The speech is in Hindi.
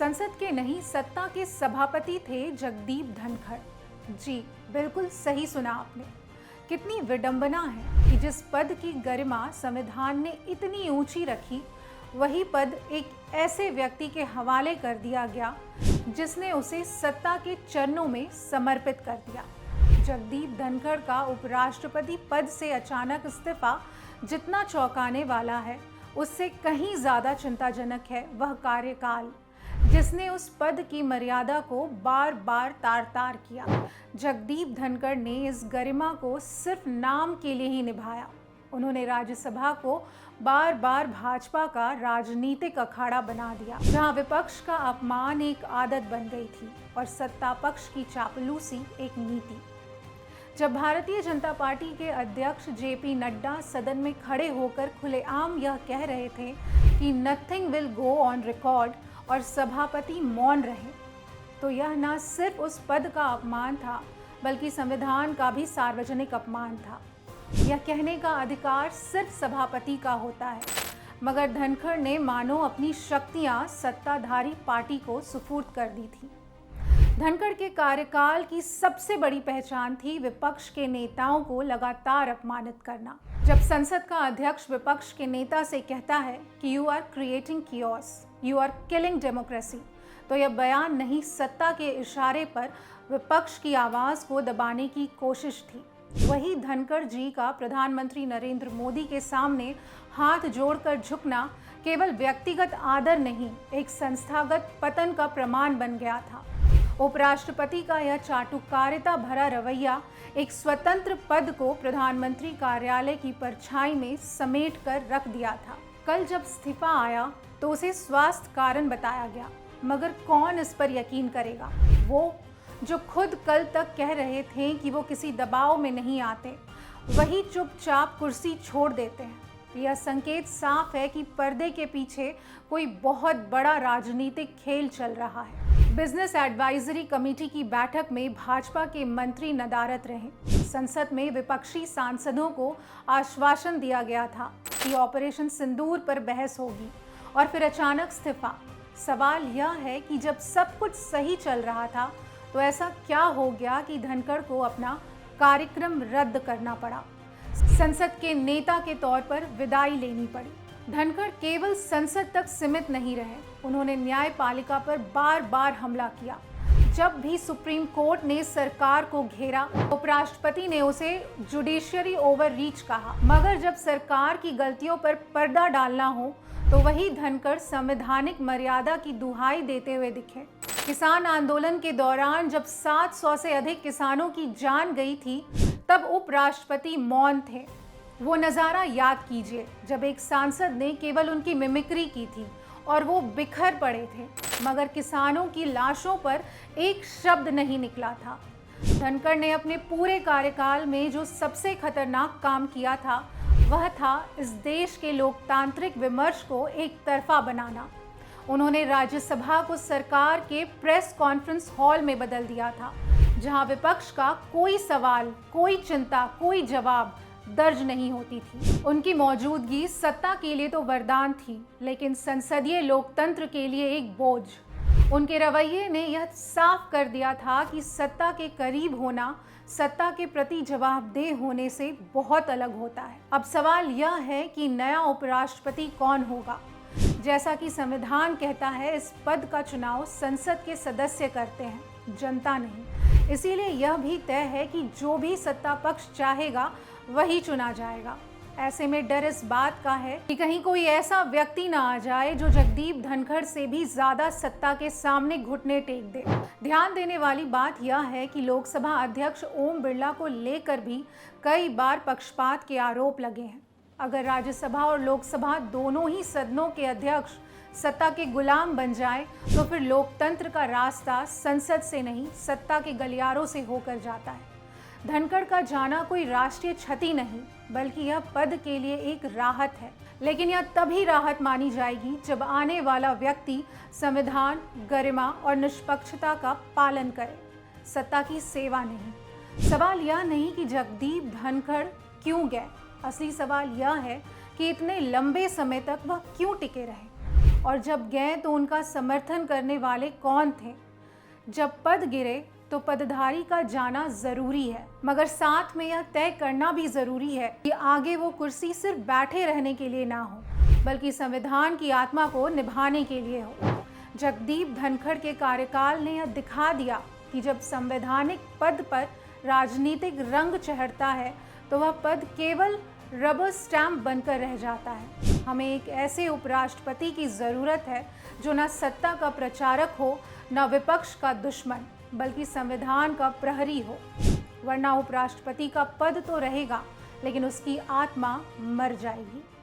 संसद के नहीं, सत्ता के सभापति थे जगदीप धनखड़। जी बिल्कुल सही सुना आपने। कितनी विडंबना है कि जिस पद की गरिमा संविधान ने इतनी ऊंची रखी, वही पद एक ऐसे व्यक्ति के हवाले कर दिया गया जिसने उसे सत्ता के चरणों में समर्पित कर दिया। जगदीप धनखड़ का उपराष्ट्रपति पद से अचानक इस्तीफा जितना चौंकाने वाला है, उससे कहीं ज्यादा चिंताजनक है वह कार्यकाल जिसने उस पद की मर्यादा को बार बार तार-तार किया। जगदीप धनखड़ ने इस गरिमा को सिर्फ नाम के लिए ही निभाया। उन्होंने राज्यसभा को बार बार भाजपा का राजनीतिक अखाड़ा बना दिया, जहां विपक्ष का अपमान एक आदत बन गई थी और सत्ता पक्ष की चापलूसी एक नीति। जब भारतीय जनता पार्टी के अध्यक्ष जेपी नड्डा सदन में खड़े होकर खुलेआम यह कह रहे थे कि nothing will go on record और सभापति मौन रहे, तो यह न सिर्फ उस पद का अपमान था, बल्कि संविधान का भी सार्वजनिक अपमान था। यह कहने का अधिकार सिर्फ सभापति का होता है, मगर धनखड़ ने मानो अपनी शक्तियां सत्ताधारी पार्टी को सुपुर्द कर दी थी। धनखड़ के कार्यकाल की सबसे बड़ी पहचान थी विपक्ष के नेताओं को लगातार अपमानित करना। जब संसद का अध्यक्ष विपक्ष के नेता से कहता है कि you are creating chaos, you are killing democracy, तो यह बयान नहीं, सत्ता के इशारे पर विपक्ष की आवाज को दबाने की कोशिश थी। वही धनखड़ जी का प्रधानमंत्री नरेंद्र मोदी के सामने हाथ जोड़कर झुकना केवल व्यक्तिगत आदर नहीं, एक संस्थागत पतन का प्रमाण बन गया था। उपराष्ट्रपति का यह चाटुकारिता भरा रवैया एक स्वतंत्र पद को प्रधानमंत्री कार्यालय की परछाई में समेट कर रख दिया था। कल जब इस्तीफा आया तो उसे स्वास्थ्य कारण बताया गया, मगर कौन इस पर यकीन करेगा? वो जो खुद कल तक कह रहे थे कि वो किसी दबाव में नहीं आते, वही चुपचाप कुर्सी छोड़ देते हैं। यह संकेत साफ है कि पर्दे के पीछे कोई बहुत बड़ा राजनीतिक खेल चल रहा है। बिजनेस एडवाइजरी कमेटी की बैठक में भाजपा के मंत्री नदारत रहे। संसद में विपक्षी सांसदों को आश्वासन दिया गया था कि ऑपरेशन सिंदूर पर बहस होगी, और फिर अचानक इस्तीफा। सवाल यह है कि जब सब कुछ सही चल रहा था, तो ऐसा क्या हो गया कि धनखड़ को अपना कार्यक्रम रद्द करना पड़ा, संसद के नेता के तौर पर विदाई लेनी पड़ी। धनखड़ केवल संसद तक सीमित नहीं रहे, उन्होंने न्यायपालिका पर बार बार हमला किया। जब भी सुप्रीम कोर्ट ने सरकार को घेरा, उपराष्ट्रपति ने उसे जुडिशियरी ओवररीच कहा, मगर जब सरकार की गलतियों पर पर्दा डालना हो, तो वही धनखड़ संवैधानिक मर्यादा की दुहाई देते हुए दिखे। किसान आंदोलन के दौरान जब 700 से अधिक किसानों की जान गई थी, तब उपराष्ट्रपति मौन थे। वो नज़ारा याद कीजिए जब एक सांसद ने केवल उनकी मिमिक्री की थी और वो बिखर पड़े थे, मगर किसानों की लाशों पर एक शब्द नहीं निकला था। धनखड़ ने अपने पूरे कार्यकाल में जो सबसे खतरनाक काम किया था, वह था इस देश के लोकतांत्रिक विमर्श को एक तरफा बनाना। उन्होंने राज्यसभा को सरकार के प्रेस कॉन्फ्रेंस हॉल में बदल दिया था, जहां विपक्ष का कोई सवाल, कोई चिंता, कोई जवाब दर्ज नहीं होती थी। उनकी मौजूदगी सत्ता के लिए तो वरदान थी, लेकिन संसदीय लोकतंत्र के लिए एक बोझ। उनके रवैये ने यह साफ कर दिया था कि सत्ता के करीब होना सत्ता के प्रति जवाबदेह होने से बहुत अलग होता है। अब सवाल यह है कि नया उपराष्ट्रपति कौन होगा। जैसा कि संविधान कहता है, इस पद का चुनाव संसद के सदस्य करते हैं, जनता नहीं। इसीलिए यह भी तय है कि जो भी सत्ता पक्ष चाहेगा वही चुना जाएगा। ऐसे में डर इस बात का है कि कहीं कोई ऐसा व्यक्ति ना आ जाए जो जगदीप धनखड़ से भी ज्यादा सत्ता के सामने घुटने टेक दे। ध्यान देने वाली बात यह है कि लोकसभा अध्यक्ष ओम बिरला को लेकर भी कई बार पक्षपात के आरोप लगे हैं। अगर राज्यसभा और लोकसभा दोनों ही सदनों के अध्यक्ष सत्ता के गुलाम बन जाए, तो फिर लोकतंत्र का रास्ता संसद से नहीं, सत्ता के गलियारों से होकर जाता है। धनखड़ का जाना कोई राष्ट्रीय क्षति नहीं, बल्कि यह पद के लिए एक राहत है। लेकिन यह तभी राहत मानी जाएगी जब आने वाला व्यक्ति संविधान, गरिमा और निष्पक्षता का पालन करे, सत्ता की सेवा नहीं। सवाल यह नहीं कि जगदीप धनखड़ क्यों गए, असली सवाल यह है कि इतने लंबे समय तक वह क्यों टिके रहे। और जब गए तो उनका समर्थन करने वाले कौन थे। जब पद गिरे तो पदधारी का जाना जरूरी है, मगर साथ में यह तय करना भी जरूरी है कि आगे वो कुर्सी सिर्फ बैठे रहने के लिए ना हो, बल्कि संविधान की आत्मा को निभाने के लिए हो। जगदीप धनखड़ के कार्यकाल ने यह दिखा दिया कि जब संवैधानिक पद पर राजनीतिक रंग चढ़ता है तो वह पद केवल रबर स्टैंप बनकर रह जाता है। हमें एक ऐसे उपराष्ट्रपति की जरूरत है जो न सत्ता का प्रचारक हो, न विपक्ष का दुश्मन, बल्कि संविधान का प्रहरी हो। वरना उपराष्ट्रपति का पद तो रहेगा, लेकिन उसकी आत्मा मर जाएगी।